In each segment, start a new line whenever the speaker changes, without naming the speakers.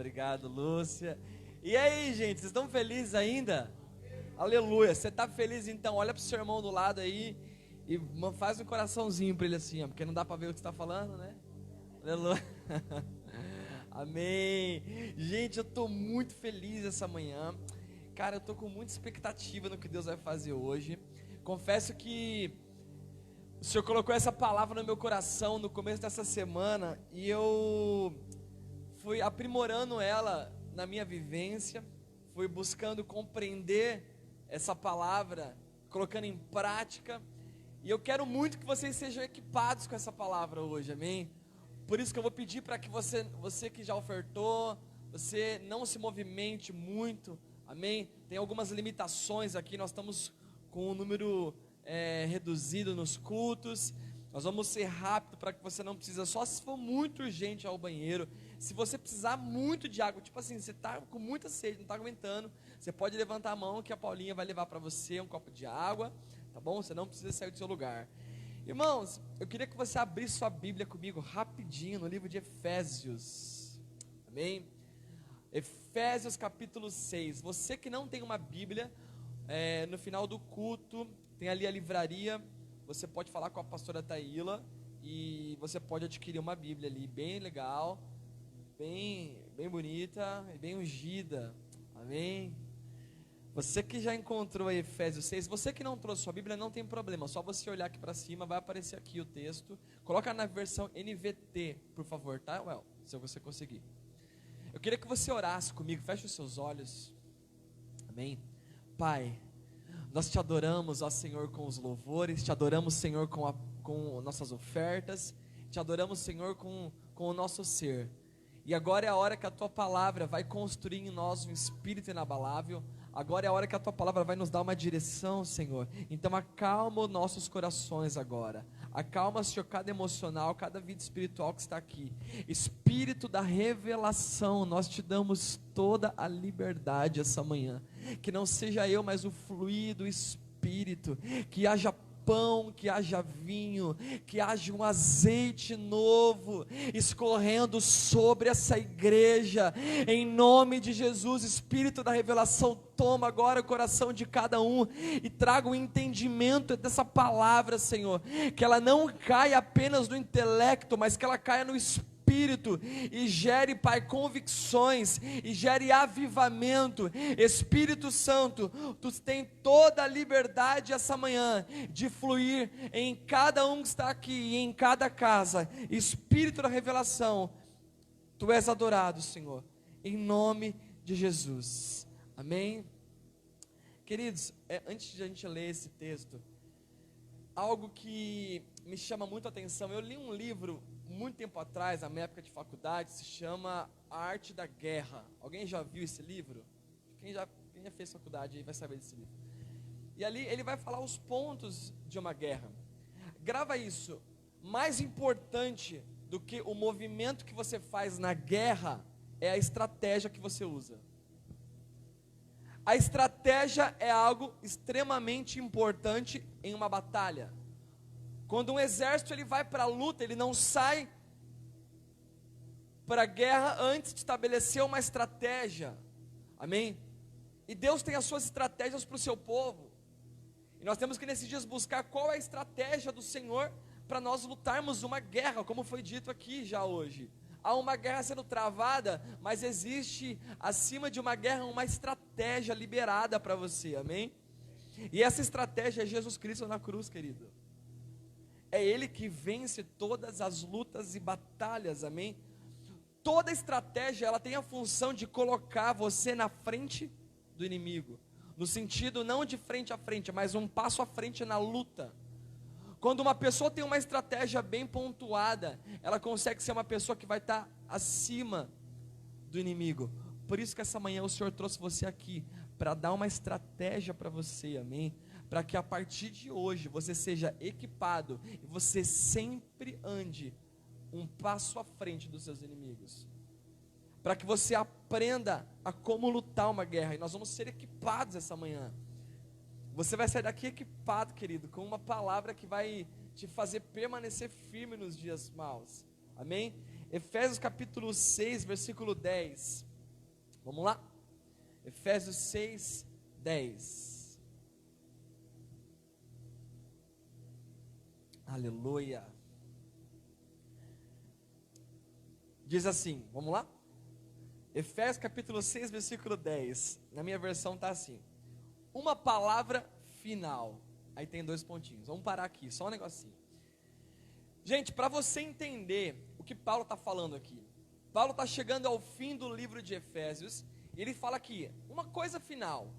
Obrigado, Lúcia. E aí, gente, vocês estão felizes ainda? Aleluia. Você está feliz então? Olha para o seu irmão do lado aí e faz um coraçãozinho para ele assim, ó, porque não dá para ver o que você está falando, né? Aleluia. Amém. Gente, eu estou muito feliz essa manhã. Cara, eu estou com muita expectativa no que Deus vai fazer hoje. Confesso que o Senhor colocou essa palavra no meu coração no começo dessa semana e eu fui aprimorando ela na minha vivência, fui buscando compreender essa palavra, colocando em prática, e eu quero muito que vocês sejam equipados com essa palavra hoje, amém? Por isso que eu vou pedir para que você que já ofertou, você não se movimente muito, amém? Tem algumas limitações aqui, nós estamos com um número reduzido nos cultos. Nós vamos ser rápido para que você não precisa, só se for muito urgente ao banheiro. Se você precisar muito de água, tipo assim, você está com muita sede, não está aguentando, você pode levantar a mão que a Paulinha vai levar para você um copo de água, tá bom? Você não precisa sair do seu lugar. Irmãos, eu queria que você abrisse sua Bíblia comigo rapidinho no livro de Efésios, amém? Efésios capítulo 6. Você que não tem uma Bíblia, no final do culto tem ali a livraria. Você pode falar com a pastora Taíla e você pode adquirir uma Bíblia ali, bem legal, bem bonita e bem ungida, amém? Você que já encontrou aí Efésios 6, você que não trouxe sua Bíblia, não tem problema, só você olhar aqui para cima, vai aparecer aqui o texto. Coloca na versão NVT, por favor, tá? Se você conseguir. Eu queria que você orasse comigo, feche os seus olhos, amém? Pai, nós te adoramos, ó Senhor, com os louvores, te adoramos, Senhor, com nossas ofertas, te adoramos, Senhor, com o nosso ser. E agora é a hora que a tua palavra vai construir em nós um espírito inabalável. Agora é a hora que a tua palavra vai nos dar uma direção, Senhor. Então acalma os nossos corações agora. Acalma, Senhor, cada emocional, cada vida espiritual que está aqui. Espírito da revelação, nós te damos toda a liberdade essa manhã. Que não seja eu, mas o fluir do Espírito. Que haja pão, que haja vinho, que haja um azeite novo escorrendo sobre essa igreja, em nome de Jesus. Espírito da revelação, toma agora o coração de cada um e traga o entendimento dessa palavra, Senhor, que ela não caia apenas no intelecto, mas que ela caia no Espírito e gere, Pai, convicções e gere avivamento. Espírito Santo, tu tem toda a liberdade essa manhã de fluir em cada um que está aqui e em cada casa. Espírito da revelação, tu és adorado, Senhor, em nome de Jesus, amém? Queridos, antes de a gente ler esse texto, algo que me chama muito a atenção, eu li um livro muito tempo atrás, na minha época de faculdade, se chama A Arte da Guerra. Alguém já viu esse livro? Quem já fez faculdade aí vai saber desse livro. E ali ele vai falar os pontos de uma guerra. Grava isso. Mais importante do que o movimento que você faz na guerra é a estratégia que você usa. A estratégia é algo extremamente importante em uma batalha. Quando um exército ele vai para a luta, ele não sai para a guerra antes de estabelecer uma estratégia, amém? E Deus tem as suas estratégias para o seu povo, e nós temos que nesses dias buscar qual é a estratégia do Senhor para nós lutarmos uma guerra, como foi dito aqui já hoje. Há uma guerra sendo travada, mas existe acima de uma guerra uma estratégia liberada para você, amém? E essa estratégia é Jesus Cristo na cruz, querido. É Ele que vence todas as lutas e batalhas, amém? Toda estratégia, ela tem a função de colocar você na frente do inimigo, no sentido não de frente a frente, mas um passo à frente na luta. Quando uma pessoa tem uma estratégia bem pontuada, ela consegue ser uma pessoa que vai estar acima do inimigo. Por isso que essa manhã o Senhor trouxe você aqui, para dar uma estratégia para você, amém? Para que a partir de hoje você seja equipado e você sempre ande um passo à frente dos seus inimigos, para que você aprenda a como lutar uma guerra. E nós vamos ser equipados essa manhã. Você vai sair daqui equipado, querido, com uma palavra que vai te fazer permanecer firme nos dias maus, amém? Efésios capítulo 6, versículo 10, Vamos lá? Efésios 6, 10. Aleluia. Diz assim, vamos lá? Efésios capítulo 6, versículo 10. Na minha versão está assim: uma palavra final. Aí tem 2 pontinhos. Vamos parar aqui, só um negocinho. Gente, para você entender o que Paulo está falando aqui, Paulo está chegando ao fim do livro de Efésios, e ele fala aqui, uma coisa final.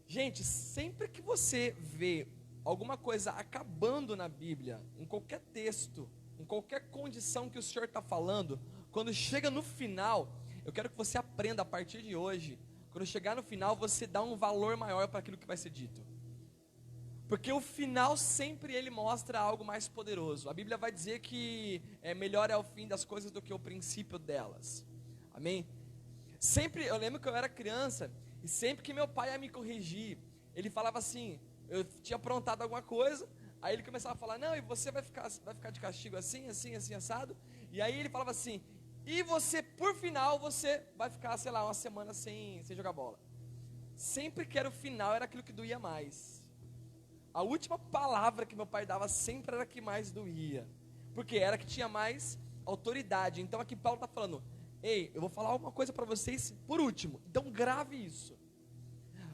Gente, sempre que você vê alguma coisa acabando na Bíblia, em qualquer texto, em qualquer condição que o Senhor está falando, quando chega no final, eu quero que você aprenda a partir de hoje, quando chegar no final, você dá um valor maior para aquilo que vai ser dito. Porque o final sempre ele mostra algo mais poderoso. A Bíblia vai dizer que melhor é o fim das coisas do que o princípio delas. Amém? Sempre, eu lembro que eu era criança, e sempre que meu pai ia me corrigir, ele falava assim, eu tinha aprontado alguma coisa, aí ele começava a falar, não, e você vai ficar de castigo assim, assim, assim, assado, e aí ele falava assim, e você, por final, você vai ficar, sei lá, uma semana sem jogar bola. Sempre que era o final, era aquilo que doía mais. A última palavra que meu pai dava sempre era a que mais doía, porque era a que tinha mais autoridade. Então aqui Paulo está falando, ei, eu vou falar alguma coisa para vocês por último, então grave isso.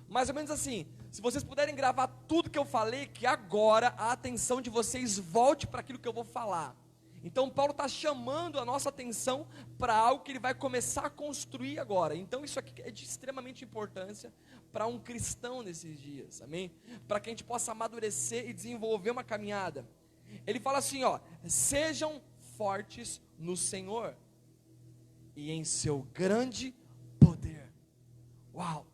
Mais ou menos assim, se vocês puderem gravar tudo que eu falei, que agora a atenção de vocês volte para aquilo que eu vou falar. Então Paulo está chamando a nossa atenção para algo que ele vai começar a construir agora. Então isso aqui é de extremamente importância para um cristão nesses dias, amém? Para que a gente possa amadurecer e desenvolver uma caminhada. Ele fala assim, ó, sejam fortes no Senhor e em seu grande poder. Uau!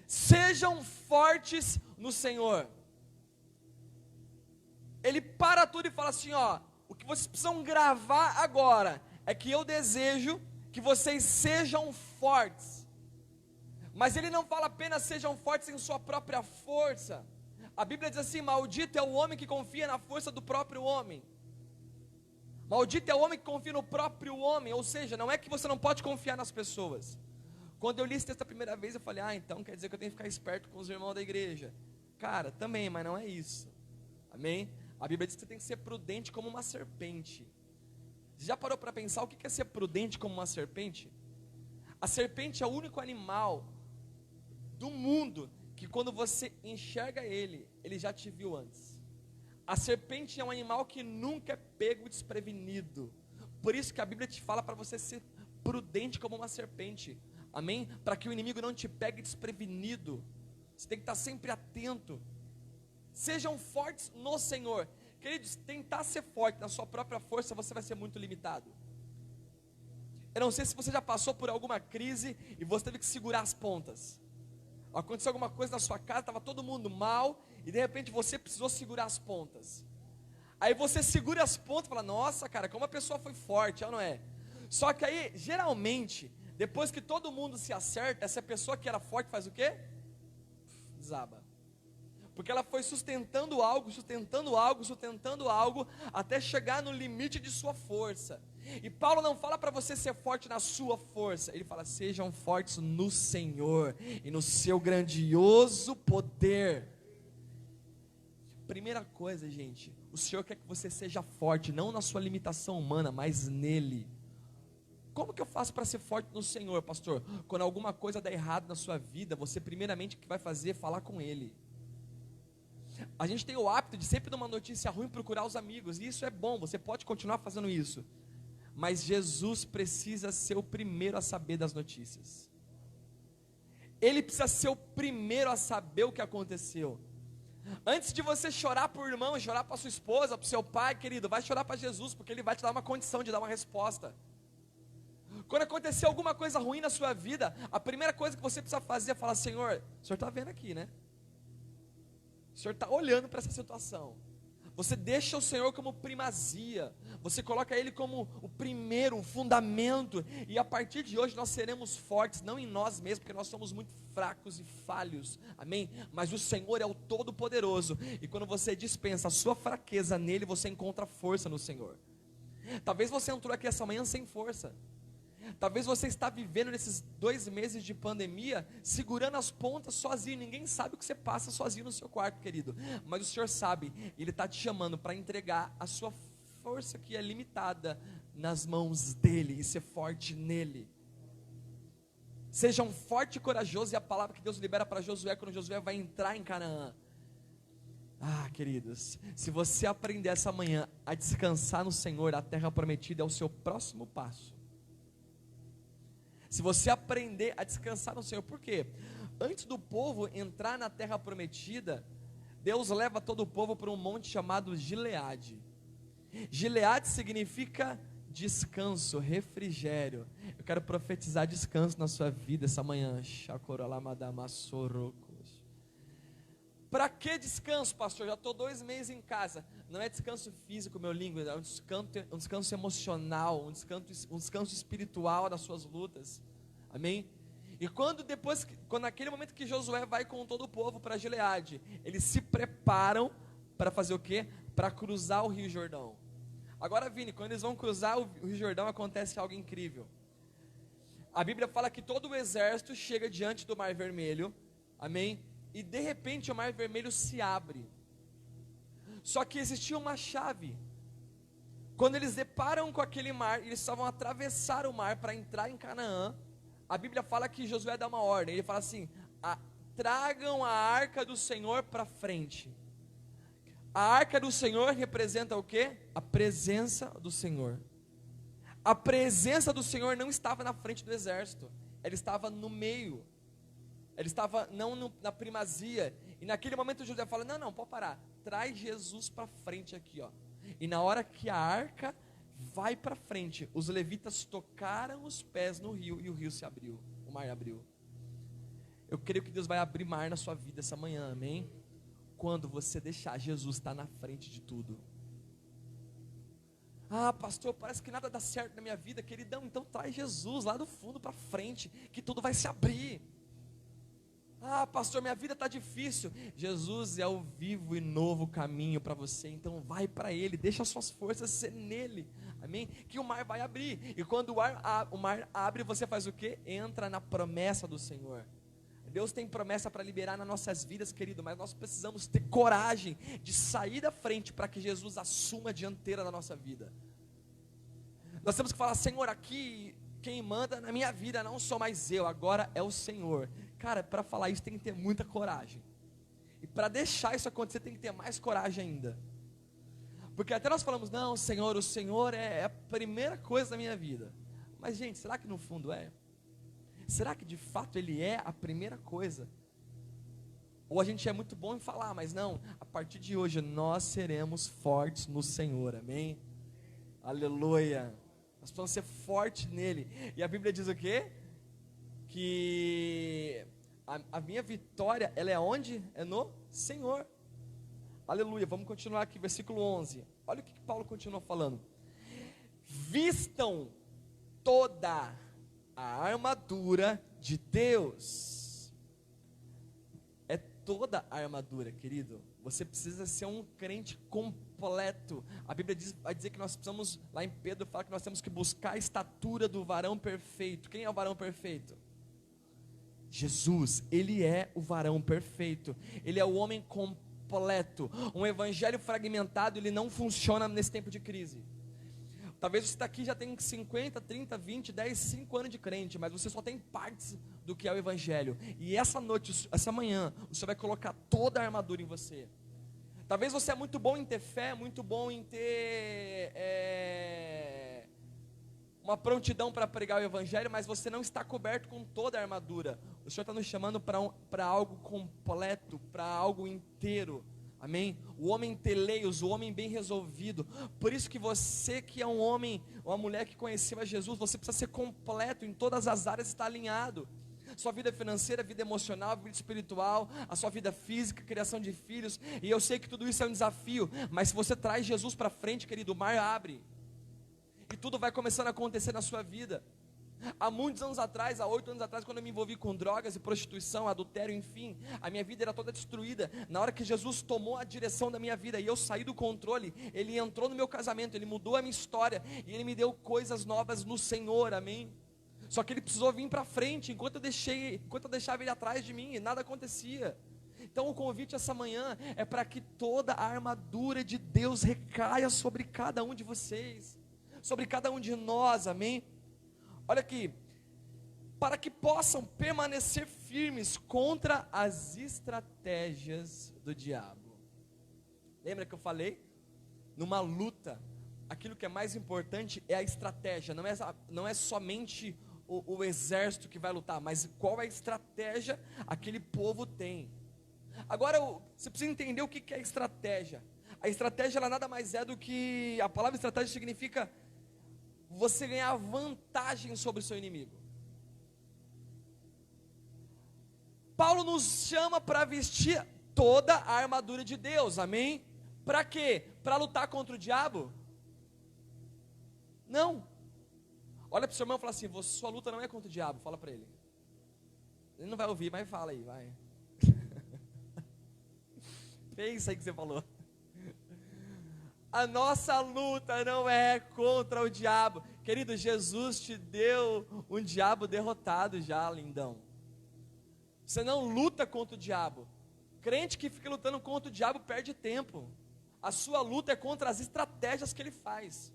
Sejam fortes no Senhor. Ele para tudo e fala assim, ó, o que vocês precisam gravar agora é que eu desejo que vocês sejam fortes. Mas ele não fala apenas sejam fortes em sua própria força. A Bíblia diz assim, maldito é o homem que confia na força do próprio homem. Maldito é o homem que confia no próprio homem. Ou seja, não é que você não pode confiar nas pessoas. Quando eu li esse texto a primeira vez, eu falei, então quer dizer que eu tenho que ficar esperto com os irmãos da igreja. Cara, também, mas não é isso. Amém? A Bíblia diz que você tem que ser prudente como uma serpente. Você já parou para pensar o que é ser prudente como uma serpente? A serpente é o único animal do mundo que quando você enxerga ele já te viu antes. A serpente é um animal que nunca é pego desprevenido. Por isso que a Bíblia te fala para você ser prudente como uma serpente. Amém? Para que o inimigo não te pegue desprevenido. Você tem que estar sempre atento. Sejam fortes no Senhor. Queridos, tentar ser forte na sua própria força, você vai ser muito limitado. Eu não sei se você já passou por alguma crise e você teve que segurar as pontas. Aconteceu alguma coisa na sua casa, estava todo mundo mal, e de repente você precisou segurar as pontas. Aí você segura as pontas e fala, nossa cara, como a pessoa foi forte, ela não é? Só que aí, geralmente, depois que todo mundo se acerta, essa pessoa que era forte faz o quê? Desaba. Porque ela foi sustentando algo, até chegar no limite de sua força. E Paulo não fala para você ser forte na sua força, ele fala, sejam fortes no Senhor, e no seu grandioso poder. Primeira coisa, gente, o Senhor quer que você seja forte, não na sua limitação humana, mas nele. Como que eu faço para ser forte no Senhor, pastor? Quando alguma coisa dá errado na sua vida, você primeiramente o que vai fazer é falar com Ele. A gente tem o hábito de sempre numa notícia ruim procurar os amigos, e isso é bom, você pode continuar fazendo isso. Mas Jesus precisa ser o primeiro a saber das notícias. Ele precisa ser o primeiro a saber o que aconteceu. Antes de você chorar por irmão, chorar para sua esposa, para o seu pai, querido, vai chorar para Jesus, porque Ele vai te dar uma condição de dar uma resposta. Quando acontecer alguma coisa ruim na sua vida, a primeira coisa que você precisa fazer é falar, Senhor, o Senhor está vendo aqui, né? O Senhor está olhando para essa situação. Você deixa o Senhor como primazia, você coloca Ele como o primeiro, um fundamento, e a partir de hoje nós seremos fortes, não em nós mesmos, porque nós somos muito fracos e falhos, amém? Mas o Senhor é o Todo-Poderoso, e quando você dispensa a sua fraqueza nele, você encontra força no Senhor. Talvez você entrou aqui essa manhã sem força, Talvez você está vivendo nesses 2 meses de pandemia, segurando as pontas sozinho. Ninguém sabe o que você passa sozinho no seu quarto, querido. Mas o Senhor sabe, Ele está te chamando para entregar a sua força que é limitada nas mãos dEle e ser forte nele. Seja um forte e corajoso, e a palavra que Deus libera para Josué, quando Josué vai entrar em Canaã. Queridos, se você aprender essa manhã a descansar no Senhor, a terra prometida é o seu próximo passo. Se você aprender a descansar no Senhor, por quê? Antes do povo entrar na terra prometida, Deus leva todo o povo para um monte chamado Gileade. Gileade significa descanso, refrigério. Eu quero profetizar descanso na sua vida essa manhã. Para que descanso, pastor? Já estou 2 meses em casa. Não é descanso físico, meu língua, é um descanso emocional, um descanso espiritual das suas lutas. Amém? E quando naquele momento que Josué vai com todo o povo para Gileade, eles se preparam para fazer o quê? Para cruzar o Rio Jordão. Agora, Vini, quando eles vão cruzar o Rio Jordão, acontece algo incrível. A Bíblia fala que todo o exército chega diante do Mar Vermelho, amém? E de repente o Mar Vermelho se abre. Só que existia uma chave. Quando eles deparam com aquele mar, eles estavam a atravessar o mar para entrar em Canaã. A Bíblia fala que Josué dá uma ordem. Ele fala assim: tragam a arca do Senhor para frente. A arca do Senhor representa o quê? A presença do Senhor. A presença do Senhor não estava na frente do exército, ela estava no meio, ela estava na primazia. E naquele momento José fala: não, pode parar, traz Jesus para frente aqui, ó. E na hora que a arca vai para frente, os levitas tocaram os pés no rio e o rio se abriu, o mar abriu. Eu creio que Deus vai abrir mar na sua vida essa manhã, amém? Quando você deixar Jesus estar na frente de tudo. Pastor, parece que nada dá certo na minha vida, queridão, então traz Jesus lá do fundo para frente, que tudo vai se abrir. Pastor, minha vida está difícil. Jesus é o vivo e novo caminho para você, então vai para Ele, deixa as suas forças ser nele, amém? Que o mar vai abrir, e quando o mar abre, você faz o quê? Entra na promessa do Senhor. Deus tem promessa para liberar nas nossas vidas, querido, mas nós precisamos ter coragem de sair da frente para que Jesus assuma a dianteira da nossa vida. Nós temos que falar: Senhor, aqui quem manda na minha vida não sou mais eu, agora é o Senhor. Cara, para falar isso tem que ter muita coragem. E para deixar isso acontecer tem que ter mais coragem ainda. Porque até nós falamos: não, Senhor, o Senhor é a primeira coisa da minha vida. Mas gente, será que no fundo é? Será que de fato Ele é a primeira coisa? Ou a gente é muito bom em falar, mas não, a partir de hoje nós seremos fortes no Senhor, amém? Aleluia. Nós precisamos ser fortes nele. E a Bíblia diz o quê? Que a minha vitória, ela é onde? É no Senhor. Aleluia. Vamos continuar aqui, versículo 11. Olha o que Paulo continua falando: vistam toda a armadura de Deus. É toda a armadura, querido. Você precisa ser um crente completo. A Bíblia vai dizer que nós precisamos, lá em Pedro fala que nós temos que buscar a estatura do varão perfeito. Quem é o varão perfeito? Jesus. Ele é o varão perfeito. Ele é o homem completo. Um evangelho fragmentado, ele não funciona nesse tempo de crise. Talvez você está aqui já tem 50, 30, 20, 10, 5 anos de crente, mas você só tem partes do que é o Evangelho. E essa noite, essa manhã, o Senhor vai colocar toda a armadura em você. Talvez você é muito bom em ter fé, muito bom em ter uma prontidão para pregar o Evangelho, mas você não está coberto com toda a armadura. O Senhor está nos chamando para algo completo, para algo inteiro. Amém? O homem teleios, o homem bem resolvido. Por isso que você que é um homem, uma mulher que conheceu a Jesus, você precisa ser completo em todas as áreas, está alinhado. Sua vida financeira, vida emocional, vida espiritual, a sua vida física, criação de filhos. E eu sei que tudo isso é um desafio, mas se você traz Jesus para frente, querido, o mar abre. E tudo vai começando a acontecer na sua vida. Há muitos anos atrás, há 8 anos atrás, quando eu me envolvi com drogas e prostituição, adultério, enfim, a minha vida era toda destruída. Na hora que Jesus tomou a direção da minha vida e eu saí do controle, Ele entrou no meu casamento, Ele mudou a minha história e Ele me deu coisas novas no Senhor, amém? Só que ele precisou vir para frente, enquanto eu deixava ele atrás de mim, nada acontecia. Então o convite essa manhã é para que toda a armadura de Deus recaia sobre cada um de vocês, sobre cada um de nós, amém? Olha aqui, para que possam permanecer firmes contra as estratégias do diabo. Lembra que eu falei? Numa luta, aquilo que é mais importante é a estratégia, não é somente o exército que vai lutar, mas qual é a estratégia aquele povo tem. Agora você precisa entender o que é estratégia. A estratégia ela nada mais é do que, a palavra estratégia significa você ganhar vantagem sobre o seu inimigo. Paulo nos chama para vestir toda a armadura de Deus, amém? Para quê? Para lutar contra o diabo? Não. Olha para o seu irmão e fala assim: sua luta não é contra o diabo, fala para ele. Ele não vai ouvir, mas fala aí, vai. Pensa aí que você falou. A nossa luta não é contra o diabo. Querido, Jesus te deu um diabo derrotado já, lindão. Você não luta contra o diabo. Crente que fica lutando contra o diabo perde tempo. A sua luta é contra as estratégias que ele faz.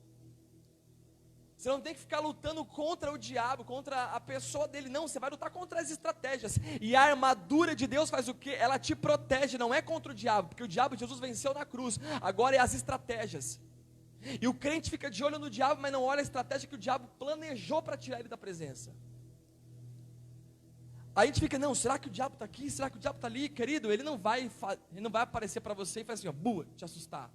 Você não tem que ficar lutando contra o diabo, contra a pessoa dele, não, você vai lutar contra as estratégias. E a armadura de Deus faz o quê? Ela te protege, não é contra o diabo, porque o diabo Jesus venceu na cruz, agora é as estratégias. E o crente fica de olho no diabo, mas não olha a estratégia que o diabo planejou para tirar ele da presença. Aí a gente fica, não, será que o diabo está aqui? Será que o diabo está ali? Querido, ele não vai aparecer para você e fazer assim, ó, bua, te assustar.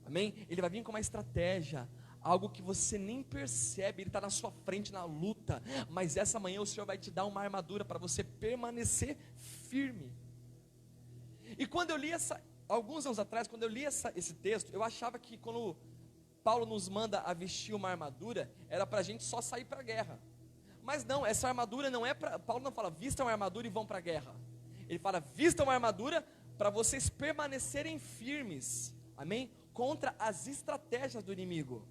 Amém? Ele vai vir com uma estratégia, algo que você nem percebe, ele está na sua frente na luta, mas essa manhã o Senhor vai te dar uma armadura para você permanecer firme. E quando eu li alguns anos atrás, quando eu li esse texto, eu achava que quando Paulo nos manda a vestir uma armadura, era para a gente só sair para a guerra. Mas não, essa armadura não é para, Paulo não fala, vistam uma armadura e vão para a guerra. Ele fala, vistam uma armadura para vocês permanecerem firmes, amém? Contra as estratégias do inimigo.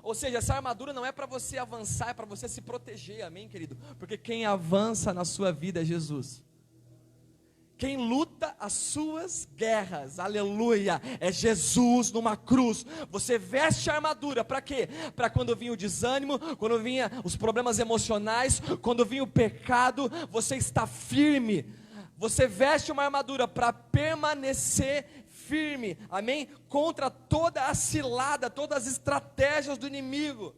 Ou seja, essa armadura não é para você avançar, é para você se proteger, amém, querido? Porque quem avança na sua vida é Jesus. Quem luta as suas guerras, aleluia, é Jesus numa cruz. Você veste a armadura, para quê? Para quando vinha o desânimo, quando vinha os problemas emocionais, quando vinha o pecado, você está firme. Você veste uma armadura para permanecer firme, amém? Contra toda a cilada, todas as estratégias do inimigo.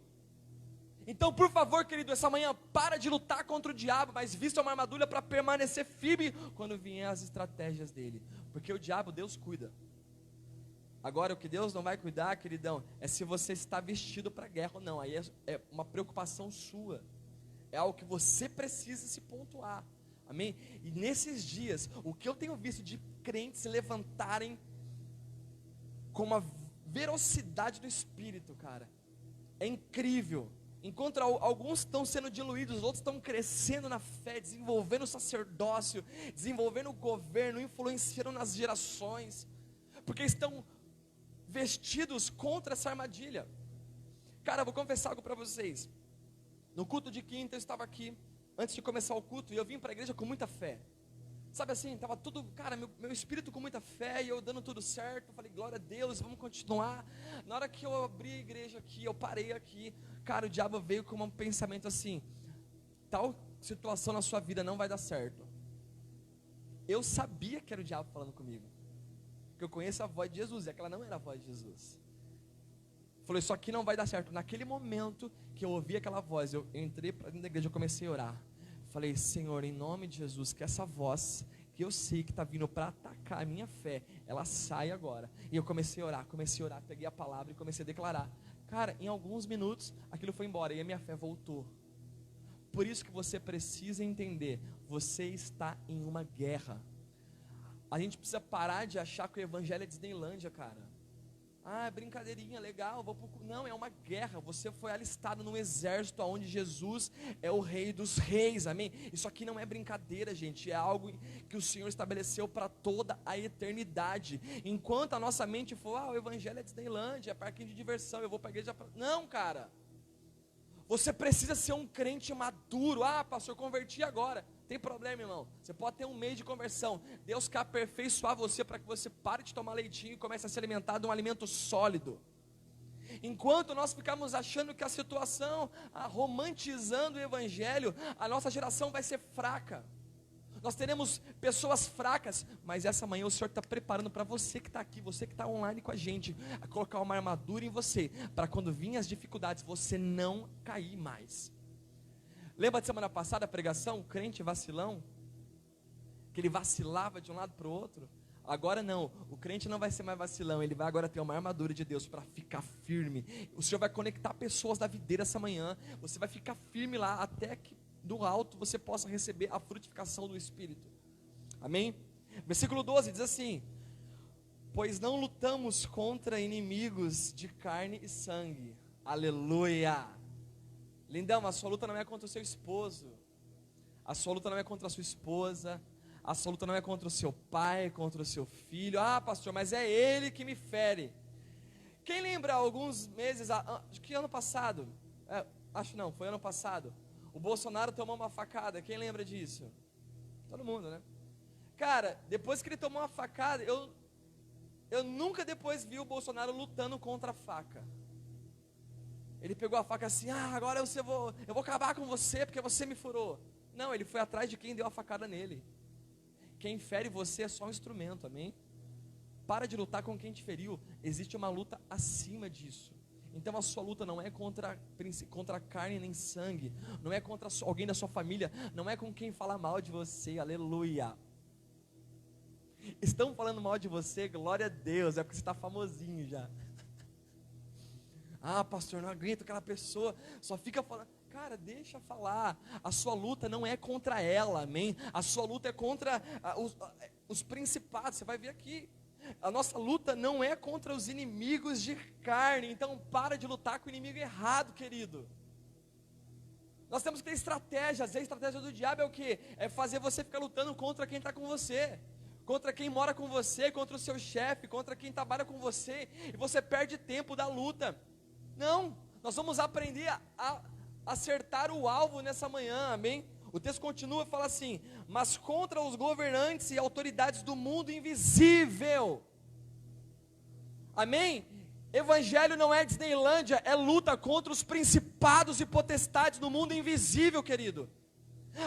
Então, por favor, querido, essa manhã, para de lutar contra o diabo, mas vista uma armadura para permanecer firme quando vier as estratégias dele, porque o diabo, Deus cuida. Agora, o que Deus não vai cuidar, queridão, é se você está vestido para a guerra ou não. Aí é uma preocupação sua, é algo que você precisa se pontuar, amém? E nesses dias, o que eu tenho visto de crentes se levantarem com uma velocidade do Espírito, cara, é incrível. Enquanto alguns estão sendo diluídos, os outros estão crescendo na fé, desenvolvendo o sacerdócio, desenvolvendo o governo, influenciando nas gerações, porque estão vestidos contra essa armadilha. Cara, eu vou confessar algo para vocês. No culto de quinta eu estava aqui, antes de começar o culto, e eu vim para a igreja com muita fé. Sabe assim, estava tudo, cara, meu espírito com muita fé, e eu dando tudo certo, eu falei, glória a Deus, vamos continuar. Na hora que eu abri a igreja aqui, eu parei aqui, cara, o diabo veio com um pensamento assim, tal situação na sua vida não vai dar certo. Eu sabia que era o diabo falando comigo, porque eu conheço a voz de Jesus, e aquela não era a voz de Jesus. Falei, isso aqui não vai dar certo. Naquele momento que eu ouvi aquela voz, eu entrei para dentro da igreja, eu comecei a orar. Falei, Senhor, em nome de Jesus, que essa voz, que eu sei que está vindo para atacar a minha fé, ela sai agora. E eu comecei a orar, peguei a palavra e comecei a declarar. Cara, em alguns minutos, aquilo foi embora e a minha fé voltou. Por isso que você precisa entender, você está em uma guerra. A gente precisa parar de achar que o evangelho é Disneylândia, cara. Ah, brincadeirinha, legal, não, é uma guerra. Você foi alistado num exército onde Jesus é o rei dos reis, amém? Isso aqui não é brincadeira, gente, é algo que o Senhor estabeleceu para toda a eternidade. Enquanto a nossa mente for, o evangelho é Disneylândia, é parquinho de diversão, eu vou para a igreja, não, cara, Você precisa ser um crente maduro. Ah, pastor, eu converti agora. Tem problema, irmão. Você pode ter um mês de conversão. Deus quer aperfeiçoar você para que você pare de tomar leitinho e comece a se alimentar de um alimento sólido. Enquanto nós ficamos achando que a situação, romantizando o evangelho, a nossa geração vai ser fraca. Nós teremos pessoas fracas, mas essa manhã o Senhor está preparando para você que está aqui, você que está online com a gente, a colocar uma armadura em você, para quando virem as dificuldades, você não cair mais. Lembra de semana passada a pregação, o crente vacilão? Que ele vacilava de um lado para o outro? Agora não, o crente não vai ser mais vacilão, ele vai agora ter uma armadura de Deus para ficar firme. O Senhor vai conectar pessoas da videira essa manhã, você vai ficar firme lá até que do alto você possa receber a frutificação do Espírito. Amém? Versículo 12 diz assim: pois não lutamos contra inimigos de carne e sangue. Aleluia! Lindão, a sua luta não é contra o seu esposo, a sua luta não é contra a sua esposa, a sua luta não é contra o seu pai, contra o seu filho. Ah, pastor, mas é ele que me fere. Quem lembra alguns meses, acho que ano passado, foi ano passado, o Bolsonaro tomou uma facada, quem lembra disso? Todo mundo, né? Cara, depois que ele tomou uma facada, eu nunca depois vi o Bolsonaro lutando contra a faca. Ele pegou a faca assim, agora eu vou acabar com você, porque você me furou. Não, ele foi atrás de quem deu a facada nele. Quem fere você é só um instrumento, amém? Para de lutar com quem te feriu, existe uma luta acima disso. Então a sua luta não é contra carne nem sangue, não é contra alguém da sua família, não é com quem fala mal de você, aleluia. Estão falando mal de você, glória a Deus, é porque você está famosinho já. Ah, pastor, não aguento aquela pessoa, só fica falando. Cara, deixa falar, a sua luta não é contra ela, amém? A sua luta é contra os principados, você vai ver aqui. A nossa luta não é contra os inimigos de carne, então para de lutar com o inimigo errado, querido. Nós temos que ter estratégias, a estratégia do diabo é o que? É fazer você ficar lutando contra quem está com você, contra quem mora com você, contra o seu chefe, contra quem trabalha com você, e você perde tempo da luta. Não, nós vamos aprender a acertar o alvo nessa manhã, amém? O texto continua e fala assim: mas contra os governantes e autoridades do mundo invisível. Amém? Evangelho não é Disneylândia, é luta contra os principados e potestades do mundo invisível, querido.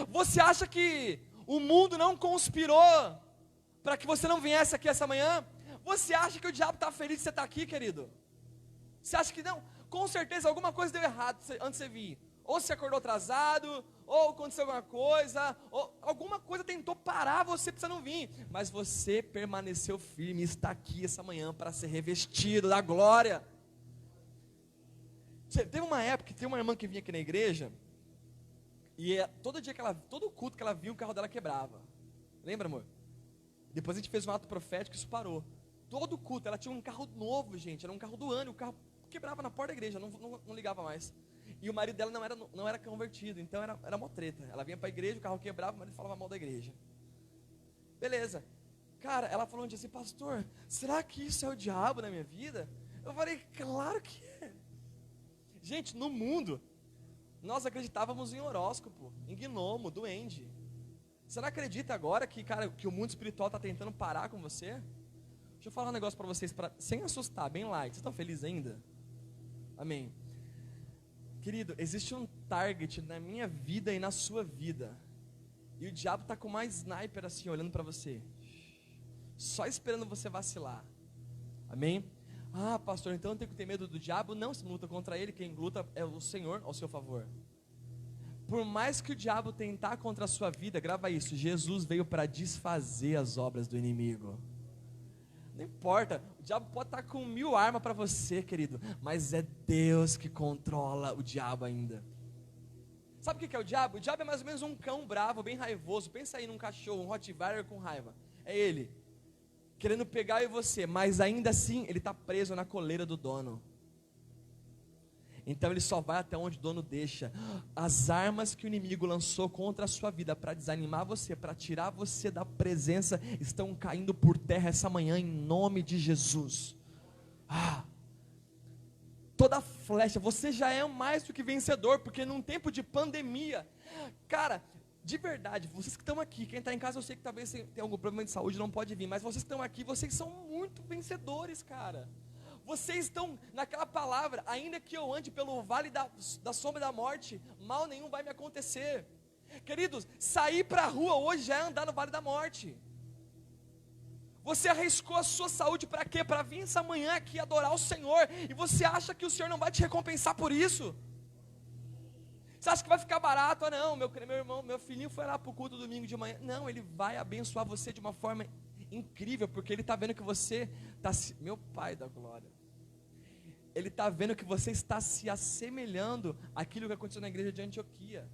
Você acha que o mundo não conspirou para que você não viesse aqui essa manhã? Você acha que o diabo está feliz de você estar aqui, querido? Você acha que não? Com certeza alguma coisa deu errado antes de você vir. Ou você acordou atrasado, ou aconteceu alguma coisa, ou alguma coisa tentou parar você para você não vir, mas você permaneceu firme e está aqui essa manhã para ser revestido da glória. Teve uma época que tem uma irmã que vinha aqui na igreja, e todo culto que ela via, o carro dela quebrava. Lembra, amor? Depois a gente fez um ato profético e isso parou. Todo culto, ela tinha um carro novo, gente, era um carro do ano, o carro quebrava na porta da igreja, não ligava mais. E o marido dela não era convertido, então era mó treta. Ela vinha para a igreja, o carro quebrava, o marido falava mal da igreja. Beleza. Cara, ela falou um dia assim: pastor, será que isso é o diabo na minha vida? Eu falei: claro que é. Gente, no mundo, nós acreditávamos em horóscopo, em gnomo, duende. Você não acredita agora que o mundo espiritual está tentando parar com você? Deixa eu falar um negócio para vocês, sem assustar, bem light. Vocês estão felizes ainda? Amém. Querido, existe um target na minha vida e na sua vida, e o diabo está com mais sniper assim, olhando para você, só esperando você vacilar. Amém? Ah, pastor, então eu tenho que ter medo do diabo? Não, você não luta contra ele, quem luta é o Senhor ao seu favor. Por mais que o diabo tentar contra a sua vida, grava isso: Jesus veio para desfazer as obras do inimigo. Não importa, o diabo pode estar com 1000 armas para você, querido, mas é Deus que controla o diabo ainda. Sabe o que é o diabo? O diabo é mais ou menos um cão bravo, bem raivoso. Pensa aí num cachorro, um Rottweiler com raiva. É ele, querendo pegar você, mas ainda assim ele está preso na coleira do dono. Então ele só vai até onde o dono deixa. As armas que o inimigo lançou contra a sua vida para desanimar você, para tirar você da presença, estão caindo por terra essa manhã em nome de Jesus. toda flecha, você já é mais do que vencedor, porque num tempo de pandemia, cara, de verdade, vocês que estão aqui, quem está em casa, eu sei que talvez tenha algum problema de saúde, não pode vir, mas vocês que estão aqui, vocês são muito vencedores, cara. Vocês estão naquela palavra, ainda que eu ande pelo vale da sombra da morte, mal nenhum vai me acontecer. Queridos, sair para a rua hoje já é andar no vale da morte. Você arriscou a sua saúde para quê? Para vir essa manhã aqui adorar o Senhor, e você acha que o Senhor não vai te recompensar por isso? Você acha que vai ficar barato? Ah não, meu irmão, meu filhinho foi lá para o culto domingo de manhã. Não, ele vai abençoar você de uma forma incrível, porque ele está vendo que você está, meu Pai da glória, ele está vendo que você está se assemelhando àquilo que aconteceu na igreja de Antioquia.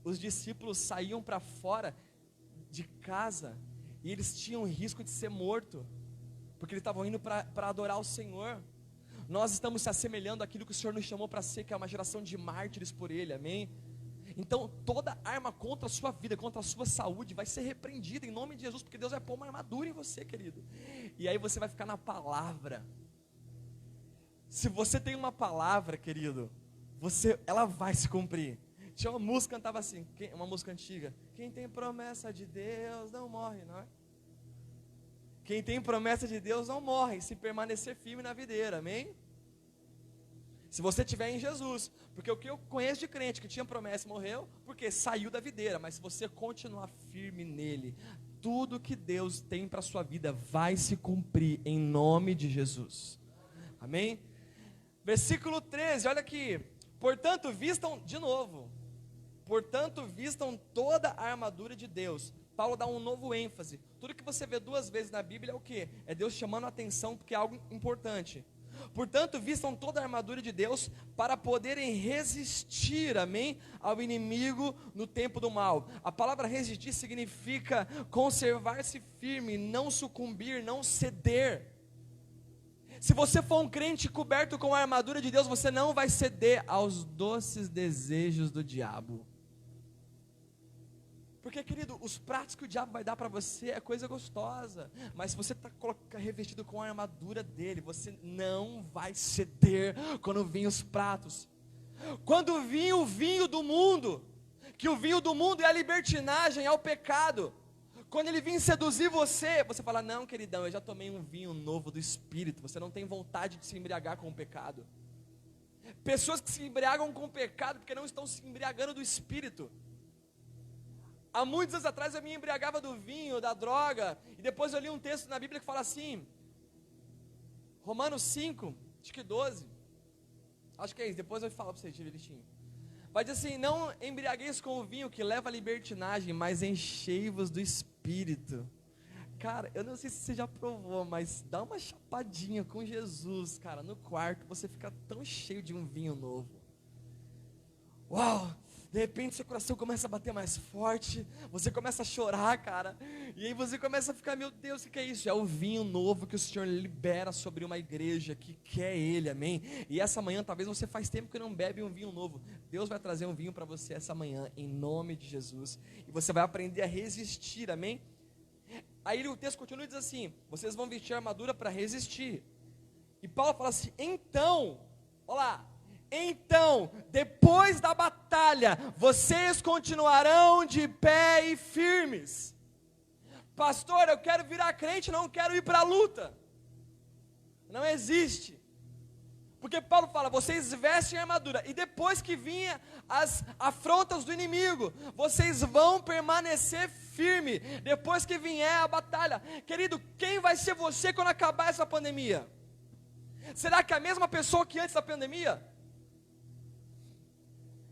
Os discípulos saíam para fora de casa, e eles tinham risco de ser morto, porque eles estavam indo para adorar o Senhor. Nós estamos se assemelhando àquilo que o Senhor nos chamou para ser, que é uma geração de mártires por Ele, amém? Então toda arma contra a sua vida, contra a sua saúde, vai ser repreendida em nome de Jesus, porque Deus vai pôr uma armadura em você, querido. E aí você vai ficar na palavra. Se você tem uma palavra, querido, ela vai se cumprir. Tinha uma música que cantava assim, uma música antiga: quem tem promessa de Deus não morre, não é? Quem tem promessa de Deus não morre, se permanecer firme na videira, amém? Se você estiver em Jesus, porque o que eu conheço de crente que tinha promessa e morreu, porque saiu da videira, mas se você continuar firme nele, tudo que Deus tem para a sua vida vai se cumprir em nome de Jesus, amém? Versículo 13, olha aqui: portanto vistam, de novo, portanto vistam toda a armadura de Deus. Paulo dá um novo ênfase. Tudo que você vê duas vezes na Bíblia é o quê? É Deus chamando a atenção, porque é algo importante. Portanto, vistam toda a armadura de Deus para poderem resistir, amém, ao inimigo no tempo do mal. A palavra resistir significa conservar-se firme, não sucumbir, não ceder. Se você for um crente coberto com a armadura de Deus, você não vai ceder aos doces desejos do diabo. Porque, querido, os pratos que o diabo vai dar para você é coisa gostosa, mas se você está revestido com a armadura dele, você não vai ceder quando vir os pratos. Quando vir o vinho do mundo, que o vinho do mundo é a libertinagem, é o pecado. Quando ele vir seduzir você, você fala: não, queridão, eu já tomei um vinho novo do Espírito. Você não tem vontade de se embriagar com o pecado. Pessoas que se embriagam com o pecado porque não estão se embriagando do Espírito. Há muitos anos atrás eu me embriagava do vinho, da droga, e depois eu li um texto na Bíblia que fala assim, Romanos 5, acho que 12, acho que é isso, depois eu falo para vocês direitinho. Vai dizer assim: não embriagueis com o vinho que leva à libertinagem, mas enchei-vos do Espírito. Cara, eu não sei se você já provou, mas dá uma chapadinha com Jesus, cara, no quarto, você fica tão cheio de um vinho novo. Uau! De repente seu coração começa a bater mais forte, você começa a chorar, cara, e aí você começa a ficar: meu Deus, o que é isso? É o vinho novo que o Senhor libera sobre uma igreja que quer Ele, amém? E essa manhã, talvez você faz tempo que não bebe um vinho novo, Deus vai trazer um vinho para você essa manhã, em nome de Jesus, e você vai aprender a resistir, amém? Aí o texto continua e diz assim: vocês vão vestir a armadura para resistir, e Paulo fala assim: então, olha lá, então, depois da batalha, vocês continuarão de pé e firmes. Pastor, eu quero virar crente, não quero ir para a luta. Não existe. Porque Paulo fala: vocês vestem a armadura, e depois que vinha as afrontas do inimigo, vocês vão permanecer firme, depois que vier a batalha. Querido, quem vai ser você quando acabar essa pandemia? Será que é a mesma pessoa que antes da pandemia?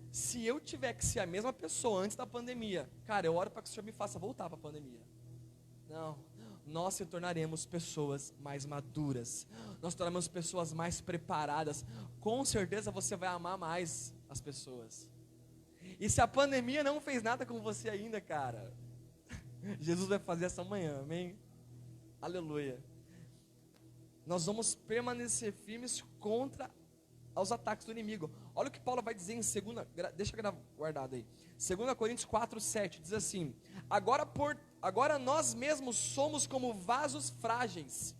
Se eu tiver que ser a mesma pessoa antes da pandemia, cara, eu oro para que o Senhor me faça voltar para a pandemia. Não, nós se tornaremos pessoas mais maduras, nós tornaremos pessoas mais preparadas. Com certeza você vai amar mais as pessoas. E se a pandemia não fez nada com você ainda, cara, Jesus vai fazer essa manhã, amém? Aleluia. Nós vamos permanecer firmes contra aos ataques do inimigo. Olha o que Paulo vai dizer em 2, deixa guardado aí, 2 Coríntios 4, 7, diz assim: agora nós mesmos somos como vasos frágeis,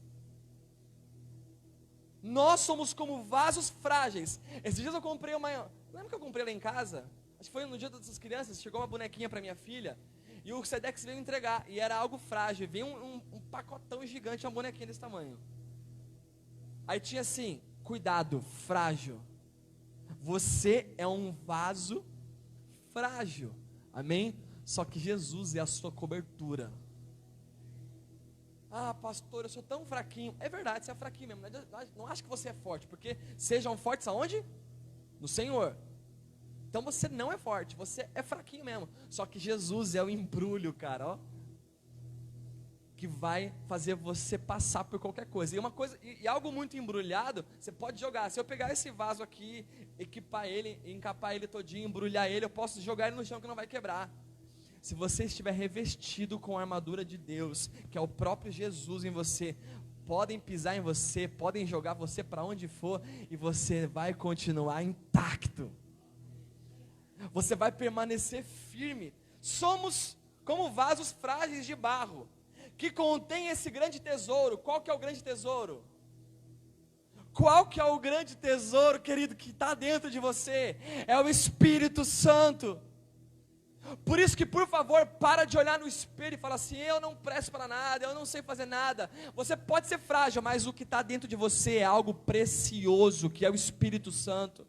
Nós somos como vasos frágeis. Esses dias eu comprei uma... Lembra que eu comprei lá em casa? Acho que foi no dia das crianças, chegou uma bonequinha para minha filha, e o Sedex veio entregar, e era algo frágil, veio um pacotão gigante, uma bonequinha desse tamanho. Aí tinha assim, cuidado, frágil. Você é um vaso frágil, amém? Só que Jesus é a sua cobertura. Ah, pastor, eu sou tão fraquinho. É verdade, você é fraquinho mesmo. Não acho que você é forte, porque sejam fortes aonde? No Senhor. Então você não é forte, você é fraquinho mesmo. Só que Jesus é o embrulho, cara, ó, que vai fazer você passar por qualquer coisa. E uma coisa, e algo muito embrulhado, você pode jogar. Se eu pegar esse vaso aqui, equipar ele, encapar ele todinho, embrulhar ele, eu posso jogar ele no chão que não vai quebrar. Se você estiver revestido com a armadura de Deus, que é o próprio Jesus em você, podem pisar em você, podem jogar você para onde for, e você vai continuar intacto. Você vai permanecer firme. Somos como vasos frágeis de barro, que contém esse grande tesouro. Qual que é o grande tesouro? Qual que é o grande tesouro, querido, que está dentro de você? É o Espírito Santo. Por isso que, por favor, para de olhar no espelho e falar assim, eu não presto para nada, eu não sei fazer nada. Você pode ser frágil, mas o que está dentro de você é algo precioso, que é o Espírito Santo.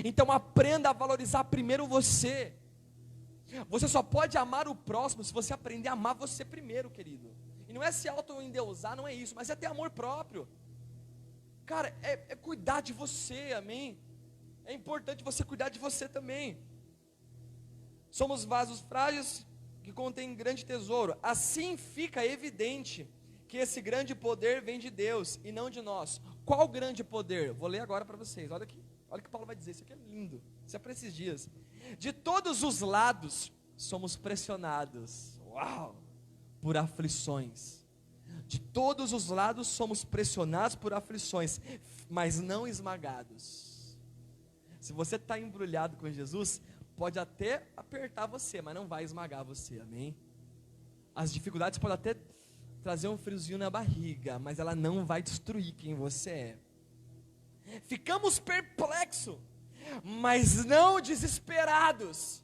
Então aprenda a valorizar primeiro você. Você só pode amar o próximo se você aprender a amar você primeiro, querido. E não é se auto-endeusar, não é isso, mas é ter amor próprio. Cara, é cuidar de você, amém? É importante você cuidar de você também. Somos vasos frágeis que contêm grande tesouro. Assim fica evidente que esse grande poder vem de Deus e não de nós. Qual grande poder? Vou ler agora para vocês, olha aqui. Olha o que Paulo vai dizer, isso aqui é lindo, isso é para esses dias. De todos os lados somos pressionados, uau, por aflições. De todos os lados somos pressionados por aflições, mas não esmagados. Se você está embrulhado com Jesus, pode até apertar você, mas não vai esmagar você, amém? As dificuldades podem até trazer um friozinho na barriga, mas ela não vai destruir quem você é. Ficamos perplexos, mas não desesperados.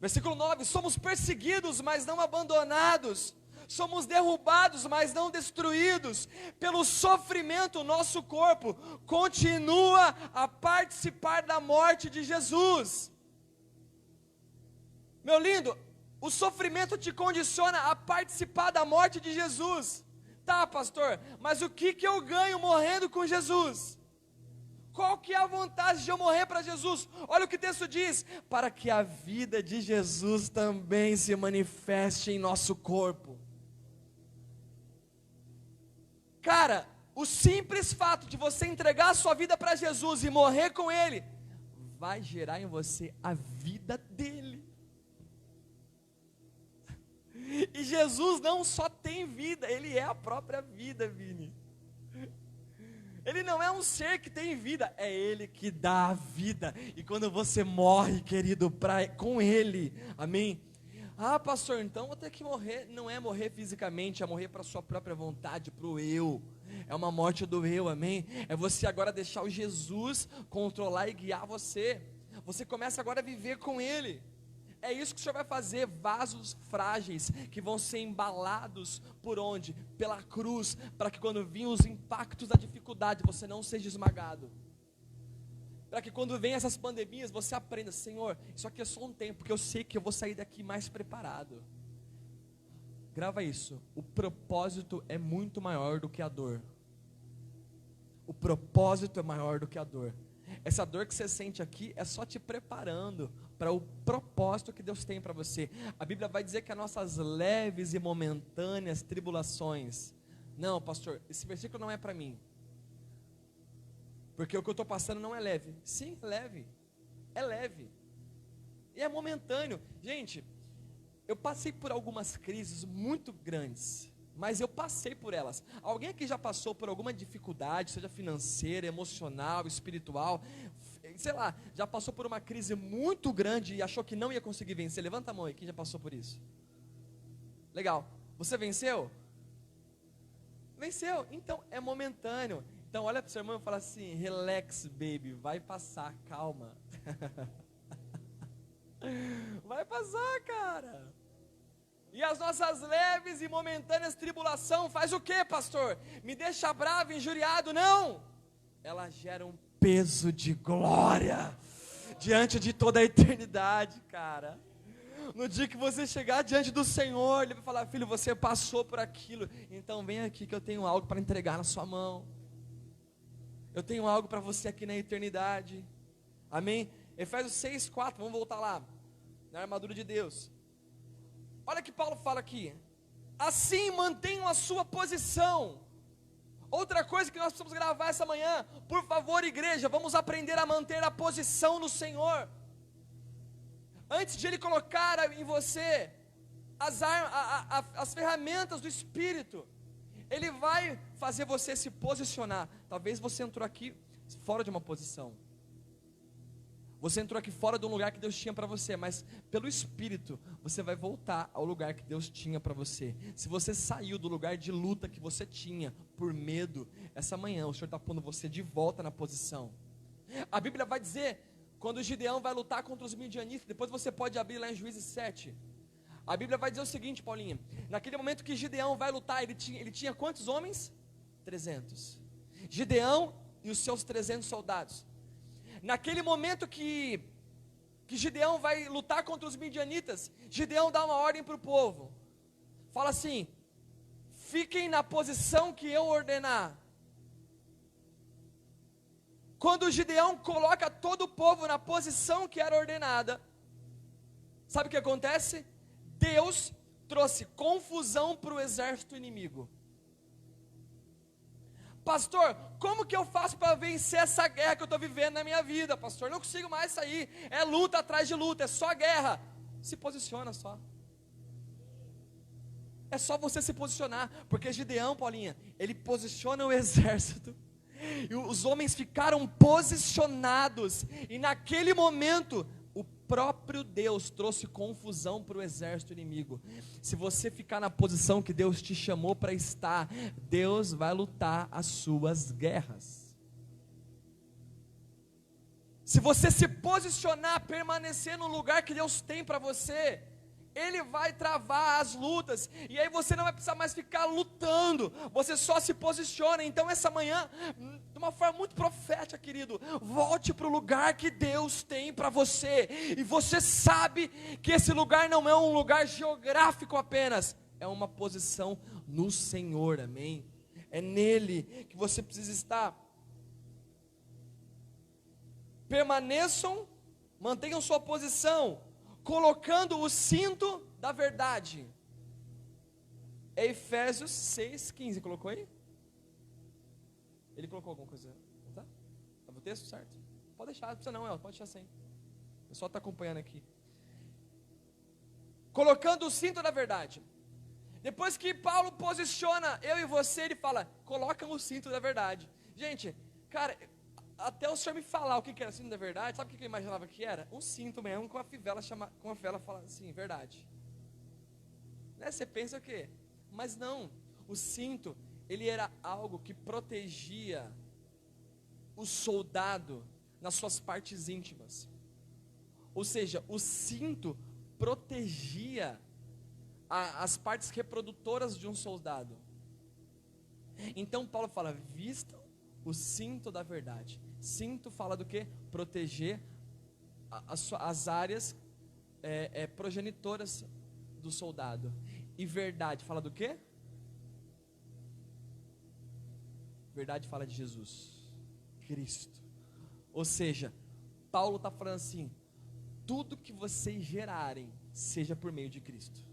Versículo 9, somos perseguidos, mas não abandonados. Somos derrubados, mas não destruídos. Pelo sofrimento, o nosso corpo continua a participar da morte de Jesus. Meu lindo, o sofrimento te condiciona a participar da morte de Jesus. Tá, pastor, mas o que eu ganho morrendo com Jesus? Qual que é a vantagem de eu morrer para Jesus? Olha o que o texto diz: para que a vida de Jesus também se manifeste em nosso corpo. Cara, o simples fato de você entregar a sua vida para Jesus e morrer com Ele, vai gerar em você a vida dele. E Jesus não só tem vida, Ele é a própria vida, Vini. Ele não é um ser que tem vida, é Ele que dá a vida. E quando você morre, querido, com Ele, amém? Ah, pastor, então vou ter que morrer. Não é morrer fisicamente, é morrer para a sua própria vontade, para o eu. É uma morte do eu, amém? É você agora deixar o Jesus controlar e guiar você. Você começa agora a viver com Ele. É isso que o Senhor vai fazer, vasos frágeis, que vão ser embalados por onde? Pela cruz, para que quando vinham os impactos da dificuldade, você não seja esmagado. Para que quando vem essas pandemias, você aprenda, Senhor, isso aqui é só um tempo, porque eu sei que eu vou sair daqui mais preparado. Grava isso, o propósito é muito maior do que a dor. O propósito é maior do que a dor. Essa dor que você sente aqui é só te preparando para o propósito que Deus tem para você. A Bíblia vai dizer que as nossas leves e momentâneas tribulações. Não, pastor, esse versículo não é para mim. Porque o que eu estou passando não é leve. Sim, é leve. É leve. E é momentâneo. Gente, eu passei por algumas crises muito grandes, mas eu passei por elas. Alguém aqui já passou por alguma dificuldade, seja financeira, emocional, espiritual, sei lá, já passou por uma crise muito grande e achou que não ia conseguir vencer? Levanta a mão aí, quem já passou por isso? Legal, você venceu? Venceu. Então, é momentâneo. Então, olha para o seu irmão e fala assim: relax, baby, vai passar, calma. Vai passar, cara. E as nossas leves e momentâneas tribulação faz o que, pastor? Me deixa bravo, injuriado? Não. Ela gera um peso de glória diante de toda a eternidade, cara. No dia que você chegar diante do Senhor, Ele vai falar: filho, você passou por aquilo, então vem aqui que eu tenho algo para entregar na sua mão. Eu tenho algo para você aqui na eternidade. Amém? Efésios 6:4, vamos voltar lá, na armadura de Deus. Olha que Paulo fala aqui: assim mantenham a sua posição. Outra coisa que nós precisamos gravar essa manhã, por favor, igreja, vamos aprender a manter a posição no Senhor. Antes de Ele colocar em você as ferramentas do Espírito, Ele vai fazer você se posicionar. Talvez você entrou aqui fora de uma posição. Você entrou aqui fora de um lugar que Deus tinha para você, mas pelo Espírito, você vai voltar ao lugar que Deus tinha para você. Se você saiu do lugar de luta que você tinha, por medo, essa manhã o Senhor está pondo você de volta na posição. A Bíblia vai dizer, quando Gideão vai lutar contra os midianitas, depois você pode abrir lá em Juízes 7. A Bíblia vai dizer o seguinte, Paulinha: naquele momento que Gideão vai lutar, ele tinha quantos homens? 300. Gideão e os seus 300 soldados. Naquele momento que Gideão vai lutar contra os midianitas, Gideão dá uma ordem para o povo. Fala assim: fiquem na posição que eu ordenar. Quando Gideão coloca todo o povo na posição que era ordenada, sabe o que acontece? Deus trouxe confusão para o exército inimigo. Pastor, como que eu faço para vencer essa guerra que eu estou vivendo na minha vida, pastor? Não consigo mais sair, é luta atrás de luta, é só guerra. Se posiciona só. É só você se posicionar, porque Gideão, Paulinha, ele posiciona o exército, e os homens ficaram posicionados, e naquele momento, o próprio Deus trouxe confusão para o exército inimigo. Se você ficar na posição que Deus te chamou para estar, Deus vai lutar as suas guerras. Se você se posicionar, permanecer no lugar que Deus tem para você, Ele vai travar as lutas, e aí você não vai precisar mais ficar lutando, você só se posiciona. Então essa manhã, de uma forma muito profética, querido, volte para o lugar que Deus tem para você, e você sabe que esse lugar não é um lugar geográfico apenas, é uma posição no Senhor, amém? É nele que você precisa estar. Permaneçam, mantenham sua posição, colocando o cinto da verdade. É Efésios 6:15, colocou aí? Ele colocou alguma coisa? Tá? Estava o texto certo? Pode deixar, não precisa não, pode deixar sem. O pessoal está acompanhando aqui. Colocando o cinto da verdade. Depois que Paulo posiciona eu e você, ele fala: coloca o cinto da verdade. Gente, cara, até o senhor me falar o que era cinto da verdade, sabe o que eu imaginava que era? Um cinto mesmo, com a fivela fala assim, verdade. Né? Você pensa o quê? Mas não, o cinto, ele era algo que protegia o soldado nas suas partes íntimas. Ou seja, o cinto protegia as partes reprodutoras de um soldado. Então Paulo fala: vistam o cinto da verdade. Cinto fala do que? Proteger as áreas progenitoras do soldado. E verdade fala do que? Verdade fala de Jesus, Cristo. Ou seja, Paulo está falando assim: tudo que vocês gerarem, seja por meio de Cristo.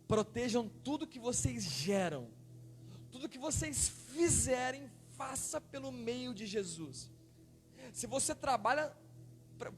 Protejam tudo que vocês geram, tudo que vocês fizerem, faça pelo meio de Jesus. Se você trabalha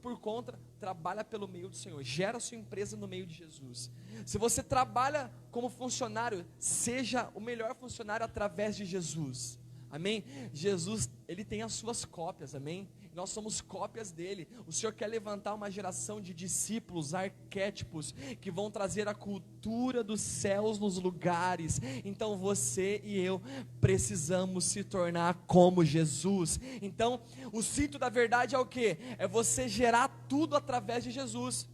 por conta, trabalha pelo meio do Senhor, gera a sua empresa no meio de Jesus. Se você trabalha como funcionário, seja o melhor funcionário através de Jesus, amém? Jesus, Ele tem as suas cópias, amém? nós somos cópias dele. O Senhor quer levantar uma geração de discípulos, arquétipos, que vão trazer a cultura dos céus nos lugares. Então você e eu precisamos se tornar como Jesus. Então o cinto da verdade é o quê? É você gerar tudo através de Jesus.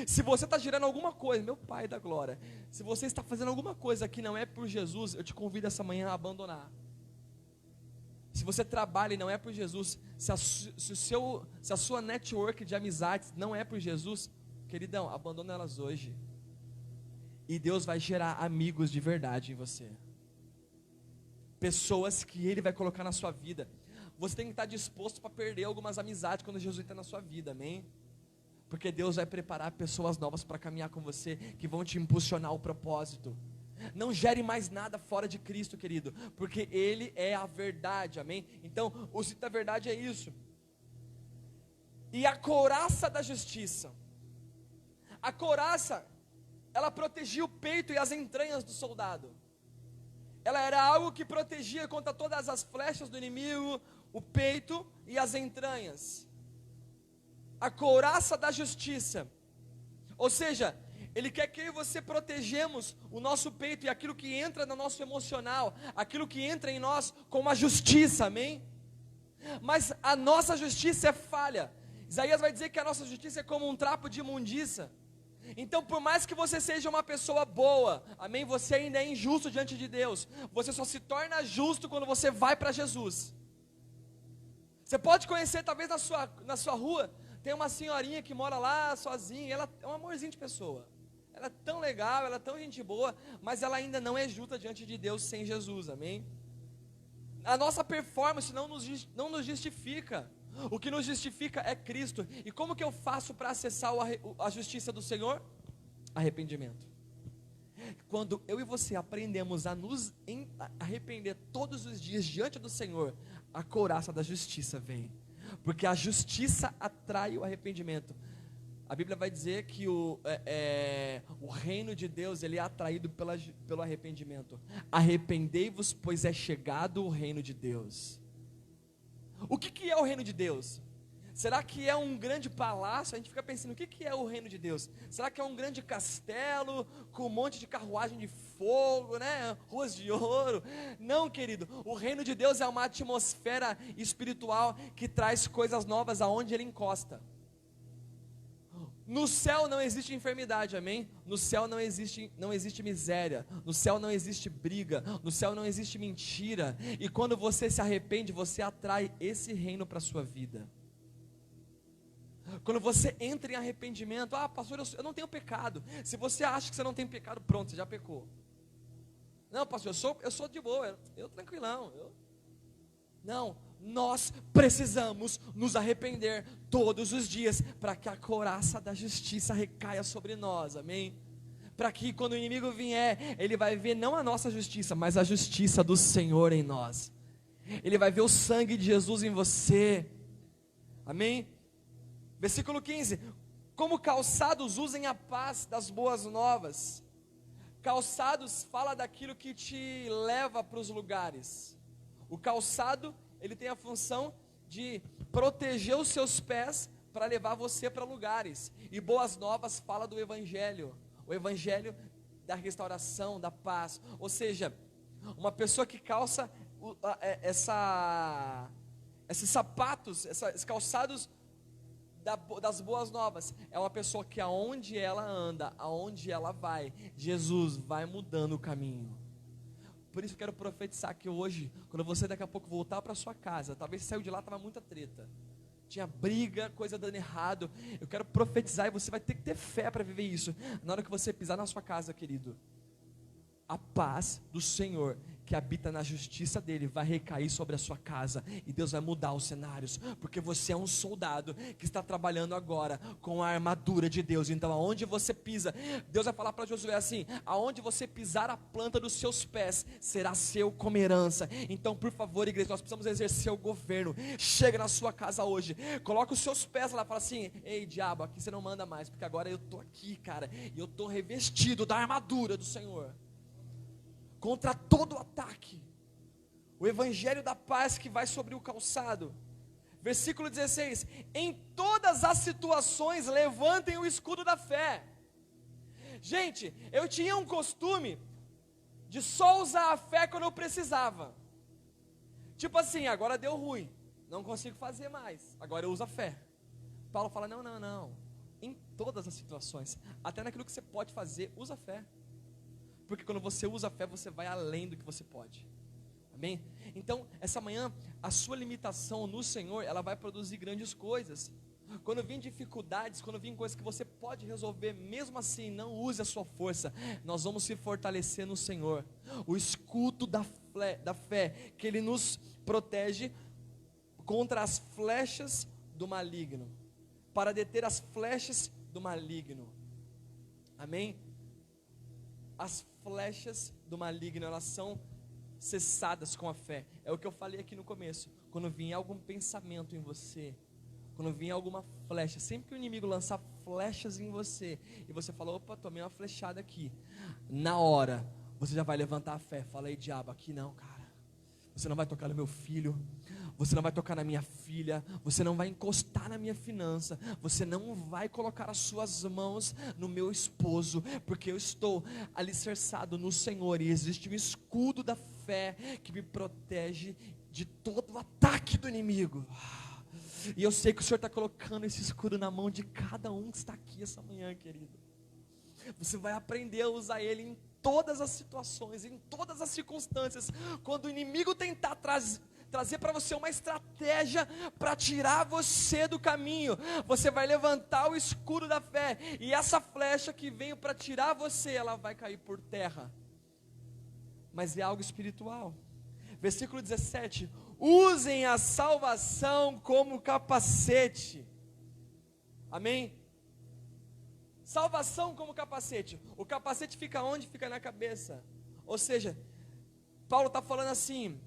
Se você está gerando alguma coisa, meu Pai da glória, se você está fazendo alguma coisa que não é por Jesus, eu te convido essa manhã a abandonar. Se você trabalha e não é por Jesus, se a sua network de amizades não é por Jesus, queridão, abandona elas hoje. E Deus vai gerar amigos de verdade em você. Pessoas que Ele vai colocar na sua vida. Você tem que estar disposto para perder algumas amizades quando Jesus entra na sua vida, amém? Porque Deus vai preparar pessoas novas para caminhar com você, que vão te impulsionar ao propósito. Não gere mais nada fora de Cristo, querido, porque Ele é a verdade, amém? Então, o cinto da verdade é isso. E a couraça da justiça. A couraça, ela protegia o peito e as entranhas do soldado. Ela era algo que protegia contra todas as flechas do inimigo, o peito e as entranhas. A couraça da justiça, ou seja, Ele quer que eu e você protegemos o nosso peito e aquilo que entra no nosso emocional, aquilo que entra em nós como a justiça, amém? Mas a nossa justiça é falha. Isaías vai dizer que a nossa justiça é como um trapo de imundícia. Então, por mais que você seja uma pessoa boa, amém? Você ainda é injusto diante de Deus. Você só se torna justo quando você vai para Jesus. Você pode conhecer, talvez na sua rua, tem uma senhorinha que mora lá sozinha, ela é um amorzinho de pessoa. Ela é tão legal, ela é tão gente boa, mas ela ainda não é justa diante de Deus sem Jesus, amém? A nossa performance não nos justifica. O que nos justifica é Cristo. E como que eu faço para acessar a justiça do Senhor? Arrependimento. Quando eu e você aprendemos a nos arrepender todos os dias diante do Senhor, a couraça da justiça vem. Porque a justiça atrai o arrependimento. A Bíblia vai dizer que o reino de Deus, ele é atraído pelo arrependimento. Arrependei-vos, pois é chegado o reino de Deus. O que é o reino de Deus? Será que é um grande palácio? A gente fica pensando, o que é o reino de Deus? Será que é um grande castelo, com um monte de carruagem de fogo, né? Ruas de ouro? Não, querido, o reino de Deus é uma atmosfera espiritual que traz coisas novas aonde ele encosta. No céu não existe enfermidade, amém? No céu não existe miséria, no céu não existe briga, no céu não existe mentira. E quando você se arrepende, você atrai esse reino para a sua vida. Quando você entra em arrependimento, pastor, eu não tenho pecado. Se você acha que você não tem pecado, pronto, você já pecou. Não, pastor, eu sou de boa, eu tranquilão. Não, nós precisamos nos arrepender todos os dias, para que a couraça da justiça recaia sobre nós, amém? Para que quando o inimigo vier, ele vai ver não a nossa justiça, mas a justiça do Senhor em nós. Ele vai ver o sangue de Jesus em você, amém? Versículo 15, como calçados usem a paz das boas novas. Calçados fala daquilo que te leva para os lugares. O calçado, ele tem a função de proteger os seus pés para levar você para lugares. E boas novas fala do evangelho. O evangelho da restauração, da paz. Ou seja, uma pessoa que calça esses sapatos, esses calçados das boas novas, é uma pessoa que aonde ela anda, aonde ela vai, Jesus vai mudando o caminho. Por isso eu quero profetizar que hoje, quando você daqui a pouco voltar para sua casa, talvez você saiu de lá, estava muita treta, tinha briga, coisa dando errado, eu quero profetizar e você vai ter que ter fé para viver isso. Na hora que você pisar na sua casa, querido, a paz do Senhor, que habita na justiça dele, vai recair sobre a sua casa, e Deus vai mudar os cenários, porque você é um soldado, que está trabalhando agora, com a armadura de Deus. Então aonde você pisa, Deus vai falar para Josué assim, aonde você pisar a planta dos seus pés, será seu como herança. Então por favor, igreja, nós precisamos exercer o governo. Chega na sua casa hoje, coloca os seus pés lá, fala assim, ei diabo, aqui você não manda mais, porque agora eu estou aqui, cara, e eu estou revestido da armadura do Senhor, contra todo ataque. O evangelho da paz que vai sobre o calçado. Versículo 16: em todas as situações levantem o escudo da fé. Gente, eu tinha um costume de só usar a fé quando eu precisava. Tipo assim, agora deu ruim, não consigo fazer mais, agora eu uso a fé. Paulo fala, não, em todas as situações, até naquilo que você pode fazer, usa a fé. Porque quando você usa a fé, você vai além do que você pode. Amém? Então, essa manhã, a sua limitação no Senhor, ela vai produzir grandes coisas. Quando vir dificuldades, quando vir coisas que você pode resolver, mesmo assim, não use a sua força. Nós vamos se fortalecer no Senhor. O escudo da fé, que Ele nos protege contra as flechas do maligno, para deter as flechas do maligno. Amém? As flechas do maligno, elas são cessadas com a fé. É o que eu falei aqui no começo. Quando vier algum pensamento em você, quando vier alguma flecha, sempre que o inimigo lançar flechas em você, e você fala, opa, tomei uma flechada aqui, na hora, você já vai levantar a fé. Fala aí, diabo, aqui não, cara, você não vai tocar no meu filho, você não vai tocar na minha filha, você não vai encostar na minha finança, você não vai colocar as suas mãos no meu esposo, porque eu estou alicerçado no Senhor, e existe um escudo da fé, que me protege de todo o ataque do inimigo. E eu sei que o Senhor está colocando esse escudo na mão de cada um que está aqui essa manhã, querido. Você vai aprender a usar ele em todas as situações, em todas as circunstâncias. Quando o inimigo tentar trazer para você uma estratégia para tirar você do caminho, você vai levantar o escudo da fé, e essa flecha que veio para tirar você, ela vai cair por terra. Mas é algo espiritual. Versículo 17: usem a salvação como capacete. Amém? Salvação como capacete. O capacete fica onde? Fica na cabeça. Ou seja, Paulo está falando assim: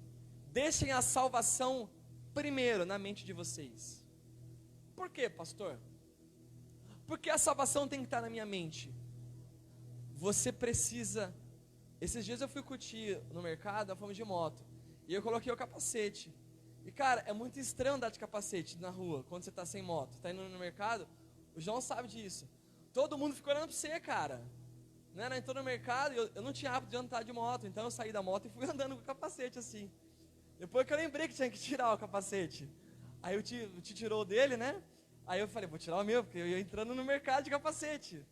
deixem a salvação primeiro na mente de vocês. Por quê, pastor? Porque a salvação tem que estar na minha mente. Você precisa. Esses dias eu fui curtir no mercado, nós fomos de moto, e eu coloquei o capacete. E cara, é muito estranho andar de capacete na rua, quando você está sem moto. Está indo no mercado, o João sabe disso. Todo mundo ficou olhando para você, cara. Né? Eu entrou no mercado e eu não tinha hábito de andar de moto, então eu saí da moto e fui andando com o capacete assim. Depois que eu lembrei que tinha que tirar o capacete. Aí o tio tirou o dele, né? Aí eu falei, vou tirar o meu, porque eu ia entrando no mercado de capacete.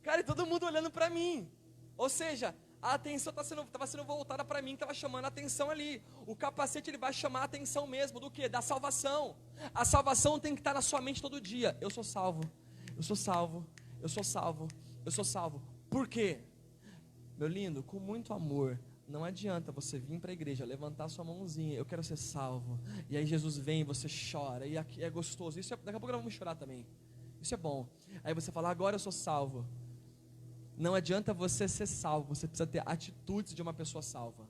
Cara, e todo mundo olhando para mim. Ou seja, a atenção estava sendo voltada para mim, estava chamando a atenção ali. O capacete, ele vai chamar a atenção mesmo, do quê? Da salvação. A salvação tem que estar na sua mente todo dia. Eu sou salvo, eu sou salvo, eu sou salvo, eu sou salvo. Por quê? Meu lindo, com muito amor, não adianta você vir para a igreja, levantar sua mãozinha, eu quero ser salvo, e aí Jesus vem, você chora, e aqui é gostoso, daqui a pouco nós vamos chorar também, isso é bom. Aí você fala, agora eu sou salvo. Não adianta você ser salvo, você precisa ter atitudes de uma pessoa salva.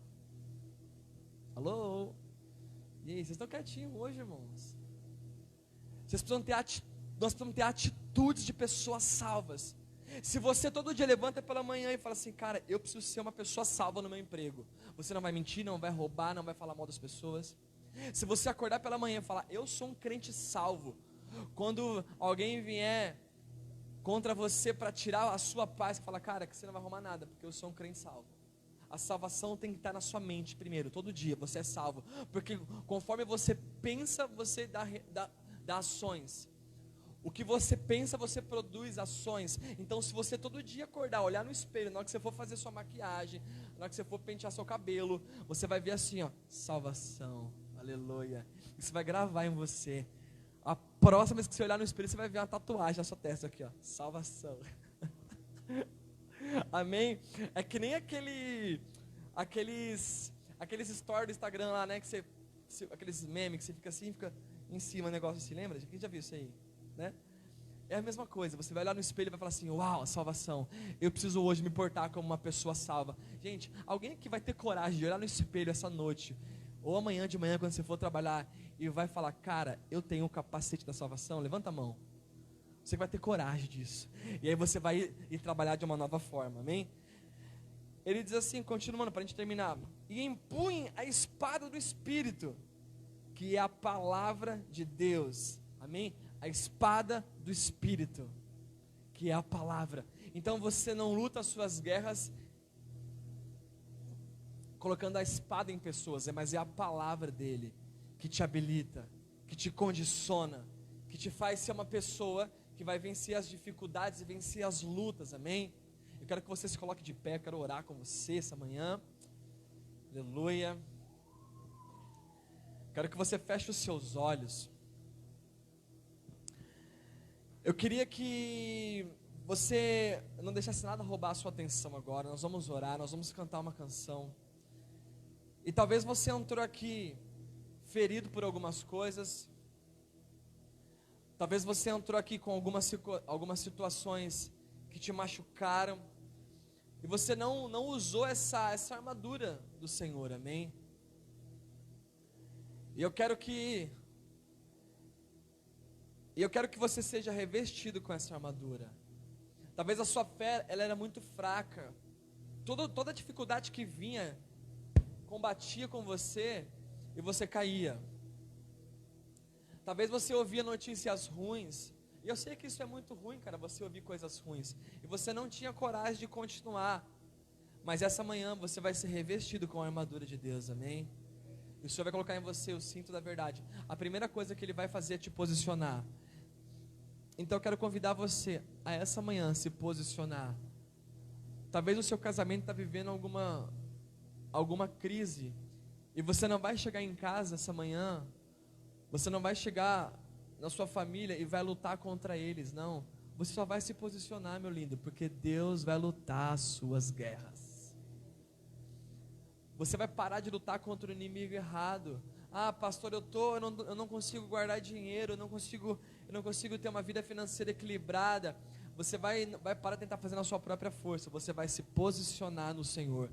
Alô? E aí, vocês estão quietinhos hoje, irmãos? Nós precisamos ter atitudes de pessoas salvas. Se você todo dia levanta pela manhã e fala assim, cara, eu preciso ser uma pessoa salva no meu emprego, você não vai mentir, não vai roubar, não vai falar mal das pessoas. Se você acordar pela manhã e falar, eu sou um crente salvo, quando alguém vier contra você para tirar a sua paz, você fala, cara, que você não vai arrumar nada, porque eu sou um crente salvo. A salvação tem que estar na sua mente primeiro, todo dia, você é salvo, porque conforme você pensa, você dá ações. O que você pensa, você produz ações. Então, se você todo dia acordar, olhar no espelho, na hora que você for fazer sua maquiagem, na hora que você for pentear seu cabelo, você vai ver assim, ó, salvação, aleluia. Isso vai gravar em você. A próxima vez que você olhar no espelho, você vai ver uma tatuagem na sua testa aqui, ó, salvação. Amém? É que nem aqueles stories do Instagram lá, né, aqueles memes que você fica assim, fica em cima, negócio assim, lembra? Quem já viu isso aí? Né? É a mesma coisa, você vai olhar no espelho e vai falar assim, uau, a salvação, eu preciso hoje me portar como uma pessoa salva. Gente, alguém que vai ter coragem de olhar no espelho essa noite, ou amanhã de manhã quando você for trabalhar, e vai falar, cara, eu tenho o capacete da salvação, levanta a mão. Você vai ter coragem disso, e aí você vai ir trabalhar de uma nova forma, amém? Ele diz assim, continuando para a gente terminar, e empunhem a espada do Espírito, que é a palavra de Deus, amém? A espada do Espírito, que é a palavra. Então você não luta as suas guerras colocando a espada em pessoas, mas é a palavra dele que te habilita, que te condiciona, que te faz ser uma pessoa que vai vencer as dificuldades e vencer as lutas, amém? Eu quero que você se coloque de pé, eu quero orar com você essa manhã, aleluia. Quero que você feche os seus olhos. Eu queria que você não deixasse nada roubar a sua atenção agora. Nós vamos orar, nós vamos cantar uma canção. E talvez você entrou aqui ferido por algumas coisas. Talvez você entrou aqui com algumas situações que te machucaram. E você não usou essa armadura do Senhor, amém? E eu quero que você seja revestido com essa armadura. Talvez a sua fé ela era muito fraca. Toda dificuldade que vinha combatia com você e você caía. Talvez você ouvia notícias ruins. E eu sei que isso é muito ruim, cara, você ouvir coisas ruins. E você não tinha coragem de continuar. Mas essa manhã você vai ser revestido com a armadura de Deus, amém? E o Senhor vai colocar em você o cinto da verdade. A primeira coisa que Ele vai fazer é te posicionar. Então eu quero convidar você a essa manhã se posicionar. Talvez o seu casamento está vivendo alguma crise. E você não vai chegar em casa essa manhã. Você não vai chegar na sua família e vai lutar contra eles, não. Você só vai se posicionar, meu lindo, porque Deus vai lutar as suas guerras. Você vai parar de lutar contra o inimigo errado. Ah, pastor, eu não consigo guardar dinheiro, eu não consigo ter uma vida financeira equilibrada. Você vai parar de tentar fazer na sua própria força. Você vai se posicionar no Senhor.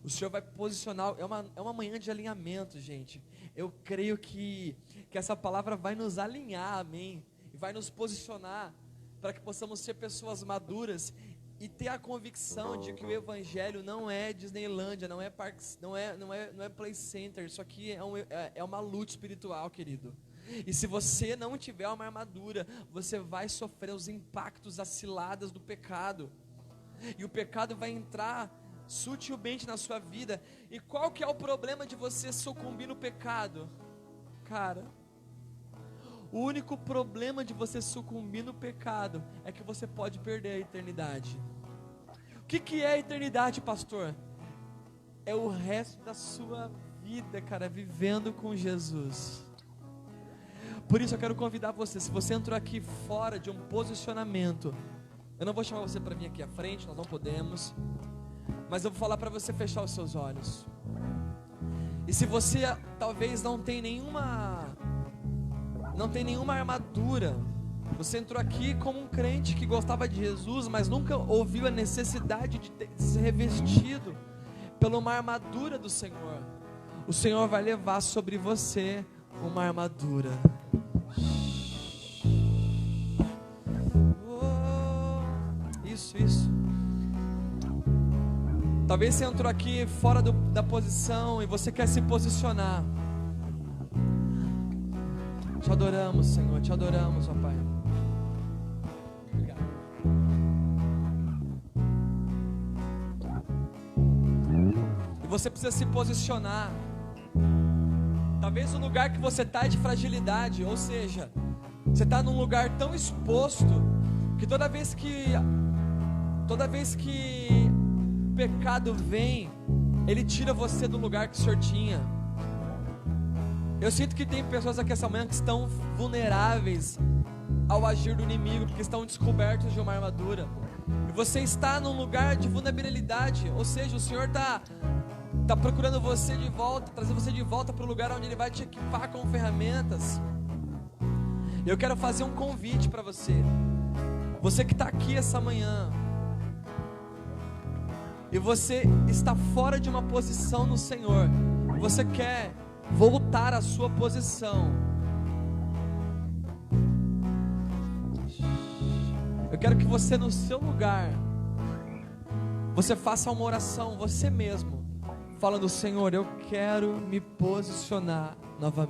O Senhor vai posicionar. É uma manhã de alinhamento, gente. Eu creio que essa palavra vai nos alinhar, amém? E vai nos posicionar para que possamos ser pessoas maduras e ter a convicção de que o Evangelho não é Disneylândia, não é Play Center. Isso aqui é uma luta espiritual, querido. E se você não tiver uma armadura, você vai sofrer os impactos, as ciladas do pecado. E o pecado vai entrar sutilmente na sua vida. E qual que é o problema de você sucumbir no pecado? Cara, o único problema de você sucumbir no pecado é que você pode perder a eternidade. O que é a eternidade, pastor? É o resto da sua vida, cara, vivendo com Jesus. Por isso eu quero convidar você, se você entrou aqui fora de um posicionamento, eu não vou chamar você para vir aqui à frente, nós não podemos, mas eu vou falar para você fechar os seus olhos. E se você talvez não tem nenhuma armadura, você entrou aqui como um crente que gostava de Jesus, mas nunca ouviu a necessidade de ser revestido pela uma armadura do Senhor. O Senhor vai levar sobre você uma armadura. Isso. Talvez você entrou aqui fora da posição e você quer se posicionar. Te adoramos, Senhor, te adoramos, ó Pai. Obrigado. E você precisa se posicionar. Talvez o lugar que você está é de fragilidade, ou seja, você está num lugar tão exposto que toda vez que o pecado vem, ele tira você do lugar que o Senhor tinha. Eu sinto que tem pessoas aqui essa manhã que estão vulneráveis ao agir do inimigo, porque estão descobertos de uma armadura. E você está num lugar de vulnerabilidade, ou seja, o Senhor está procurando você de volta, trazendo você de volta para o lugar onde Ele vai te equipar com ferramentas. Eu quero fazer um convite para você. Você que está aqui essa manhã e você está fora de uma posição no Senhor, você quer voltar à sua posição. Eu quero que você no seu lugar, você faça uma oração, você mesmo, falando: Senhor, eu quero me posicionar novamente.